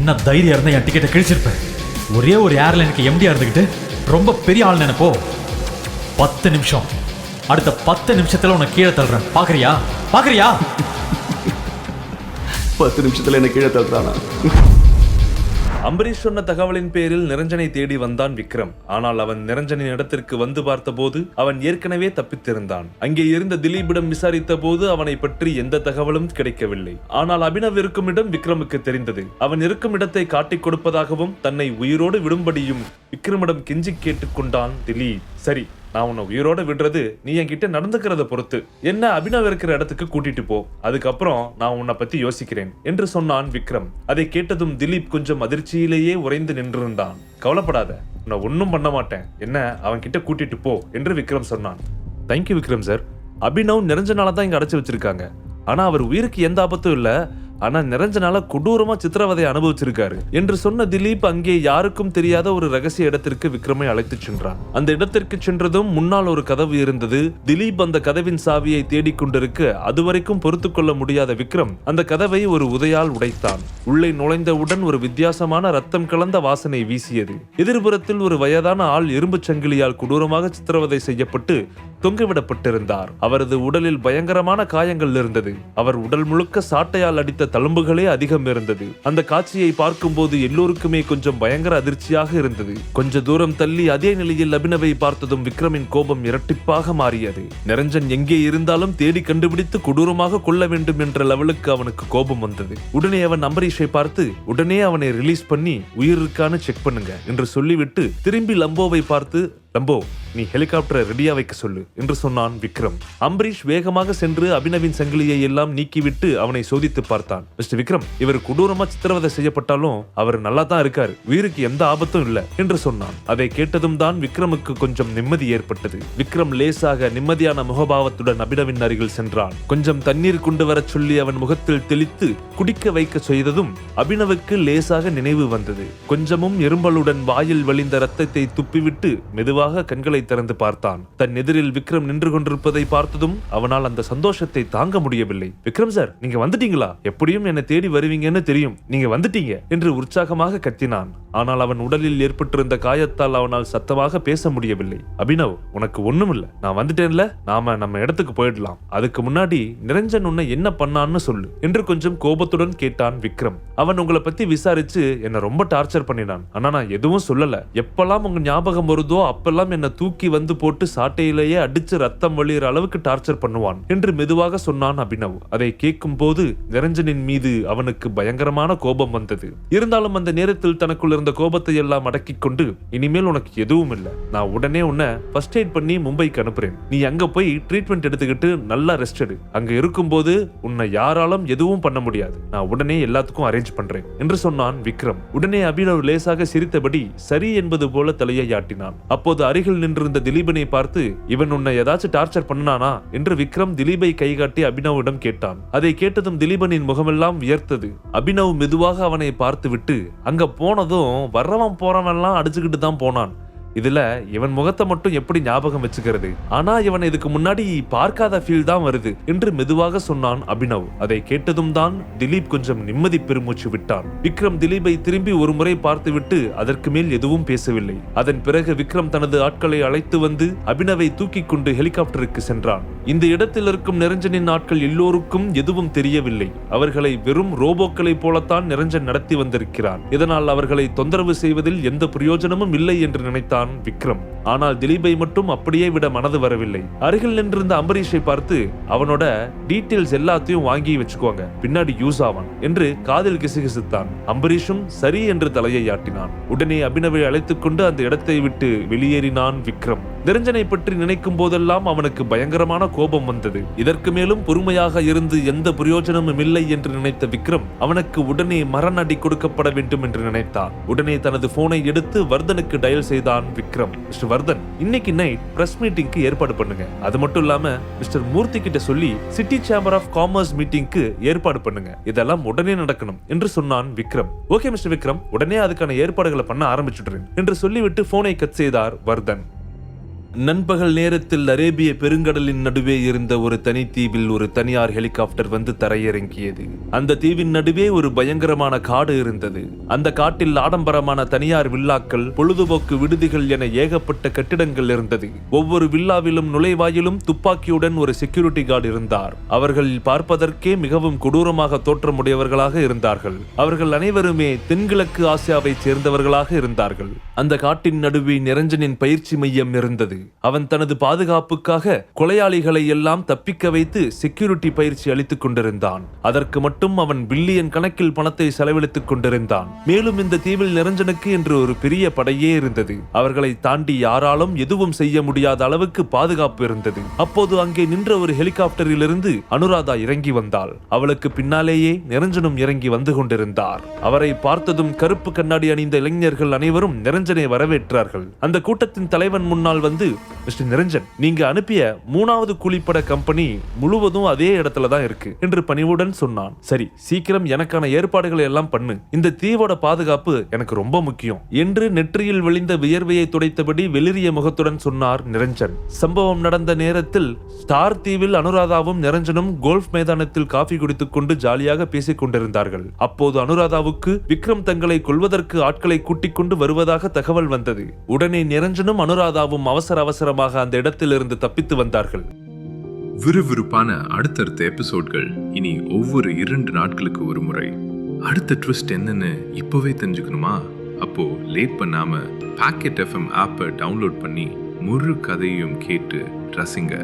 என்ன தைரியம் இருந்தா என் டிக்கெட்டை கிழிச்சிருப்பேன். ஒரே ஒரு ஏர்லைனுக்கு எம்டியா இருந்துக்கிட்டு ரொம்ப பெரிய ஆள் நினைப்போ. 10 நிமிஷம், அடுத்த 10 நிமிஷத்துல உன்னை கீழே தள்ளுறேன். பாக்குறியா? 10 நிமிஷத்துல என்ன கீழே தள்ளுறானா? அம்பரீஷ் சொன்ன தகவலின் பேரில் நிரஞ்சனை தேடி வந்தான் விக்ரம். ஆனால் அவன் நிரஞ்சனின் இடத்திற்கு வந்து பார்த்தபோது அவன் ஏற்கனவே தப்பித்திருந்தான். அங்கே இருந்த திலீப்பிடம் விசாரித்த போது அவனை பற்றி எந்த தகவலும் கிடைக்கவில்லை. ஆனால் அபினவ் இருக்கும் இடம் விக்ரமுக்கு தெரிந்தது. அவன் இருக்கும் இடத்தை காட்டிக் கொடுப்பதாகவும் தன்னை உயிரோடு விடும்படியும் விக்ரமிடம் கெஞ்சி கேட்டுக்கொண்டான் திலீப். சரி, நான் உன்னை உயிரோட விடுறது நீ என்கிட்ட நடந்துக்கிறத பொறுத்து. என்ன அபினவ் இருக்கிற இடத்துக்கு கூட்டிட்டு போ, அதுக்கப்புறம் நான் உன்னை பத்தி யோசிக்கிறேன் என்று சொன்னான் விக்ரம். அதை கேட்டதும் திலீப் கொஞ்சம் அதிர்ச்சியிலேயே உறைந்து நின்றிருந்தான். கவலைப்படாத, நான் ஒன்னும் பண்ண மாட்டேன், என்ன அவன் கிட்ட கூட்டிட்டு போ என்று விக்ரம் சொன்னான். Thank you Vikram sir. அபினவ் நிரஞ்சனால தான் இங்க அடைச்சு வச்சிருக்காங்க. ஆனா அவர் உயிருக்கு எந்த ஆபத்தும் இல்ல. ஆனா நிரஞ்சனால கொடூரமா சித்திரவதை அனுபவிச்சிருக்காரு என்று சொன்ன திலீப் அங்கே யாருக்கும் தெரியாத ஒரு ரகசிய இடத்திற்கு விக்ரமை அழைத்து சென்றான். அந்த இடத்திற்கு சென்றதும் முன்னால் ஒரு கதவு இருந்தது. திலீப் அந்த கதவின் சாவியை தேடிக்கொண்டிருக்க அதுவரைக்கும் பொறுத்து கொள்ள முடியாத விக்ரம் அந்த கதவை ஒரு உதையால் உடைத்தான். உள்ளே நுழைந்தவுடன் ஒரு வித்தியாசமான ரத்தம் கலந்த வாசனை வீசியது. எதிர்புறத்தில் ஒரு வயதான ஆள் இரும்பு சங்கிலியால் கொடூரமாக சித்திரவதை செய்யப்பட்டு தொங்கவிடப்பட்டிருந்தார். அவரது உடலில் பயங்கரமான காயங்கள் இருந்தது. அவர் உடல் முழுக்க சாட்டையால் அடித்த தழும்புகளே அதிகம் இருந்தது. அந்த காட்சியை பார்க்கும் போது எல்லோருக்குமே கொஞ்சம் பயங்கர அதிர்ச்சியாக இருந்தது. கொஞ்ச தூரம் தள்ளி அதே நிலையில் அபினவை பார்த்ததும் விக்ரமின் கோபம் இரட்டிப்பாக மாறியது. நிரஞ்சன் எங்கே இருந்தாலும் தேடி கண்டுபிடித்து கொடூரமாக கொள்ள வேண்டும் என்ற லெவலுக்கு அவனுக்கு கோபம் வந்தது. உடனே அவன் அம்பரீஷை பார்த்து உடனே அவனை ரிலீஸ் பண்ணி உயிருக்கான செக் பண்ணுங்க என்று சொல்லிவிட்டு திரும்பி லம்போவை பார்த்து, லம்போ, நீ ஹெலிகாப்டரை ரெடியா வைக்க சொல்லு என்று சொன்னான் விக்ரம். அம்பரீஷ் வேகமாக சென்று அபினவின் சங்கிலியை எல்லாம் நீக்கிவிட்டு அவனை சோதித்து பார்த்தான். மிஸ்டர் விக்ரம், இவர் கொடூரமா சித்திரவதை செய்யப்பட்டாலும் அவர் நல்லா தான் இருக்காரு, உயிருக்கு எந்த ஆபத்தும் இல்ல என்று சொன்னான். அதை கேட்டதும் தான் விக்ரமுக்கு கொஞ்சம் நிம்மதி ஏற்பட்டது. விக்ரம் லேசாக நிம்மதியான முகபாவத்துடன் அபினவின் அருகில் சென்றான். கொஞ்சம் தண்ணீர் கொண்டு வரச் சொல்லி அவன் முகத்தில் தெளித்து குடிக்க வைக்க செய்ததும் அபினவுக்கு லேசாக நினைவு வந்தது. கொஞ்சமும் எறும்பலுடன் வாயில் வழிந்த ரத்தத்தை துப்பிவிட்டு மெதுவாக கண்களை திறந்து பார்த்தான். தன் எதிரில் விக்ரம் நின்று கொண்டிருப்பதை பார்த்ததும் அவனால் அந்த சந்தோஷத்தை தாங்க முடியவில்லை. விக்ரம் சார், நீங்க வந்துட்டீங்களா? எப்படியும் என்னை தேடி வருவீங்கன்னு தெரியும், நீங்க வந்துட்டீங்க என்று உற்சாகமாக கத்தினான். ஆனால் அவன் உடலில் ஏற்பட்டிருந்த காயத்தால் அவனால் சத்தமாக பேச முடியவில்லை. அபினவ், உனக்கு ஒண்ணும் இல்ல, நான் வந்துட்டேன்ல, நாம நம்ம இடத்துக்கு போயிடலாம். அதுக்கு முன்னாடி நிரஞ்சன் உன்னை என்ன பண்ணான்னு சொல்லு என்று கொஞ்சம் கோபத்துடன் கேட்டான் விக்ரம். அவன் உங்களை பத்தி விசாரிச்சு என்ன ரொம்ப டார்ச்சர் பண்ணினான். ஆனா நான் எதுவும் சொல்லல. எப்பெல்லாம் உங்க ஞாபகம் வருதோ அப்பெல்லாம் என்ன தூக்கி வந்து போட்டு சாட்டையிலேயே அடிச்சு ரத்தம் வழியிற அளவுக்கு டார்ச்சர் பண்ணுவான் என்று மெதுவாக சொன்னான் அபினவ். அதை கேட்கும் போது நிரஞ்சனின் மீது அவனுக்கு பயங்கரமான கோபம் வந்தது. இருந்தாலும் அந்த நேரத்தில் தனக்குள் இருந்த கோபத்தை எல்லாம் அடக்கிக் கொண்டு, இனிமேல் உனக்கு எதுவும் இல்லை, நான் உடனே உன்னை ஃபர்ஸ்ட் எய்ட் பண்ணி மும்பைக்கு அனுப்புறேன். நீ அங்க போய் ட்ரீட்மெண்ட் எடுத்துக்கிட்டு நல்லா ரெஸ்ட் எடு. அங்க இருக்கும்போது உன்னை யாராலும் எதுவும் பண்ண முடியாது. நான் உடனே எல்லாத்துக்கும் அரேஞ்ச் பண்றேன் என்று சொன்னான் விக்ரம். உடனே அபினவ் லேசாக சிரித்தபடி சரி என்பது போல தலையை ஆட்டினான். அப்போது அருகில் நின்றிருந்த திலீபனை பார்த்து, இவன் உன்னை ஏதாச்சும் டார்ச்சர் பண்ணானா என்று விக்ரம் திலீபை கைகாட்டி அபினவிடம் கேட்டான். அதை கேட்டதும் திலீபனின் முகமெல்லாம் வியர்த்தது. அபினவ் மெதுவாக அவனை பார்த்து விட்டு, அங்க போனதும் வர்றவன் போறவன் எல்லாம் அடிச்சுக்கிட்டு தான் போனான். இதுல இவன் முகத்தை மட்டும் எப்படி ஞாபகம் வச்சுக்கிறது? ஆனா இவன் இதுக்கு முன்னாடி பார்க்காத ஃபீல் தான் வருது என்று மெதுவாக சொன்னான் அபினவ். அதை கேட்டதும் தான் திலீப் கொஞ்சம் நிம்மதி பெருமூச்சு விட்டான். விக்ரம் திலீபை திரும்பி ஒரு முறை பார்த்துவிட்டு அதற்கு மேல் எதுவும் பேசவில்லை. அதன் பிறகு விக்ரம் தனது ஆட்களை அழைத்து வந்து அபினவை தூக்கி கொண்டு ஹெலிகாப்டருக்கு சென்றான். இந்த இடத்தில் இருக்கும் நிரஞ்சனின் ஆட்கள் எல்லோருக்கும் எதுவும் தெரியவில்லை. அவர்களை வெறும் ரோபோக்களை போலத்தான் நிரஞ்சன் நடத்தி வந்திருக்கிறான். இதனால் அவர்களை தொந்தரவு செய்வதில் எந்த பிரயோஜனமும் இல்லை என்று நினைத்தான் விக்ரம். ஆனால் திலீபை மட்டும் அப்படியே விட மனது வரவில்லை. அருகில் நின்றிருந்த அம்பரீஷை பார்த்து, அவனோட டீடைல்ஸ் எல்லாத்தையும் வாங்கி வச்சுக்கோங்க, பின்னாடி யூஸ் ஆவான் என்று காதில் கிசுகிசுத்தான். அம்பரீஷும் சரி என்று தலையை ஆட்டினான். உடனே அபினவை அழைத்துக் கொண்டு அந்த இடத்தை விட்டு வெளியேறினான் விக்ரம். நிரஞ்சனை பற்றி நினைக்கும் போதெல்லாம் அவனுக்கு பயங்கரமான கோபம் வந்தது. இதற்கு மேலும் பொறுமையாக இருந்து எந்த பிரயோஜனமும் இல்லை என்று நினைத்த விக்ரம் அவனுக்கு உடனே மரண அடி கொடுக்கப்பட வேண்டும் என்று நினைத்தான். உடனே தனது போனை எடுத்து வர்தனுக்கு டயல் செய்தான் விக்ரம். மிஸ்டர் வர்தன், இன்னைக்கு நைட் பிரஸ் மீட்டிங்க்கு ஏற்பாடு பண்ணுங்க. அது மட்டும் இல்லாம மிஸ்டர் மூர்த்தி கிட்ட சொல்லி சிட்டி சேம்பர் ஆஃப் காமர்ஸ் மீட்டிங்க்கு ஏற்பாடு பண்ணுங்க. இதெல்லாம் உடனே நடக்கணும் என்று சொன்னான் விக்ரம். ஓகே மிஸ்டர் விக்ரம், உடனே அதுக்கான ஏற்பாடுகளை பண்ண ஆரம்பிச்சுடுறேன் என்று சொல்லிவிட்டு போனை கட் செய்தார் வர்தன். நண்பகல் நேரத்தில் அரேபிய பெருங்கடலின் நடுவே இருந்த ஒரு தனித்தீவில் ஒரு தனியார் ஹெலிகாப்டர் வந்து தரையிறங்கியது. அந்த தீவின் நடுவே ஒரு பயங்கரமான காடு இருந்தது. அந்த காட்டில் ஆடம்பரமான தனியார் வில்லாக்கள், பொழுதுபோக்கு விடுதிகள் என ஏகப்பட்ட கட்டிடங்கள் இருந்தது. ஒவ்வொரு வில்லாவிலும் நுழைவாயிலும் துப்பாக்கியுடன் ஒரு செக்யூரிட்டி கார்டு இருந்தார். அவர்கள் பார்ப்பதற்கே மிகவும் கொடூரமாக தோற்றமுடையவர்களாக இருந்தார்கள். அவர்கள் அனைவருமே தென்கிழக்கு ஆசியாவைச் சேர்ந்தவர்களாக இருந்தார்கள். அந்த காட்டின் நடுவே நிரஞ்சனின் பயிற்சி மையம் இருந்தது. அவன் தனது பாதுகாப்புக்காக கொலையாளிகளை எல்லாம் தப்பிக்க வைத்து செக்யூரிட்டி பயிற்சி அளித்துக் கொண்டிருந்தான். அதற்கு மட்டும் அவன் பில்லியன் கணக்கில் பணத்தை செலவழித்துக் கொண்டிருந்தான். மேலும் இந்த தீவில் நிரஞ்சனுக்கு என்று ஒரு பெரிய படையே இருந்தது. அவர்களை தாண்டி யாராலும் எதுவும் செய்ய முடியாத அளவுக்கு பாதுகாப்பு இருந்தது. அப்போது அங்கே நின்ற ஒரு ஹெலிகாப்டரில் இருந்து அனுராதா இறங்கி வந்தாள். அவளுக்கு பின்னாலேயே நிரஞ்சனும் இறங்கி வந்து கொண்டிருந்தார். அவரை பார்த்ததும் கருப்பு கண்ணாடி அணிந்த இளைஞர்கள் அனைவரும் நிரஞ்சனை வரவேற்றார்கள். அந்த கூட்டத்தின் தலைவன் முன்னால் வந்து, மிஸ்டர் நிரஞ்சன், நீங்க அனுப்பிய 3வது கூலிப்பட கம்பெனி முழுவதும் அதே இடத்துல தான் இருக்கு என்று பணிவுடன் சொன்னான். சரி, சீக்கிரம் எனக்கான ஏற்பாடுகளை எல்லாம் பண்ணு. இந்த தீவோட பாதுகாப்பு எனக்கு ரொம்ப முக்கியம் என்று நெற்றியில் விழிந்த வியர்வையை துடைத்தபடி வெளிரிய முகத்துடன் சொன்னார் நிரஞ்சன். சம்பவம் நடந்த நேரத்தில் ஸ்டார் தீவில் அனுராதாவும் நிரஞ்சனும் கோல்ஃப் மைதானத்தில் காஃபி குடித்துக் கொண்டு ஜாலியாக பேசிக் கொண்டிருந்தார்கள். அப்போது அனுராதாவுக்கு விக்ரம் தங்களை கொல்வதற்கு ஆட்களை கூட்டிக் கொண்டு வருவதாக தகவல் வந்தது. உடனே நிரஞ்சனும் அனுராதாவும் அவசரமாக அந்த இடத்திலிருந்து தப்பித்து வந்தார்கள். விறுவிறுப்பான அடுத்தடுத்த எபிசோட்கள் இனி ஒவ்வொரு 2 நாட்களுக்கு ஒரு முறை. அடுத்த ட்விஸ்ட் என்னன்னு இப்பவே தெரிஞ்சுக்கணுமா? அப்போ லேட் பண்ணாம பாக்கெட் FM ஆப்பை டவுன்லோட் பண்ணி முழு கதையும் கேட்டு ரசிங்க.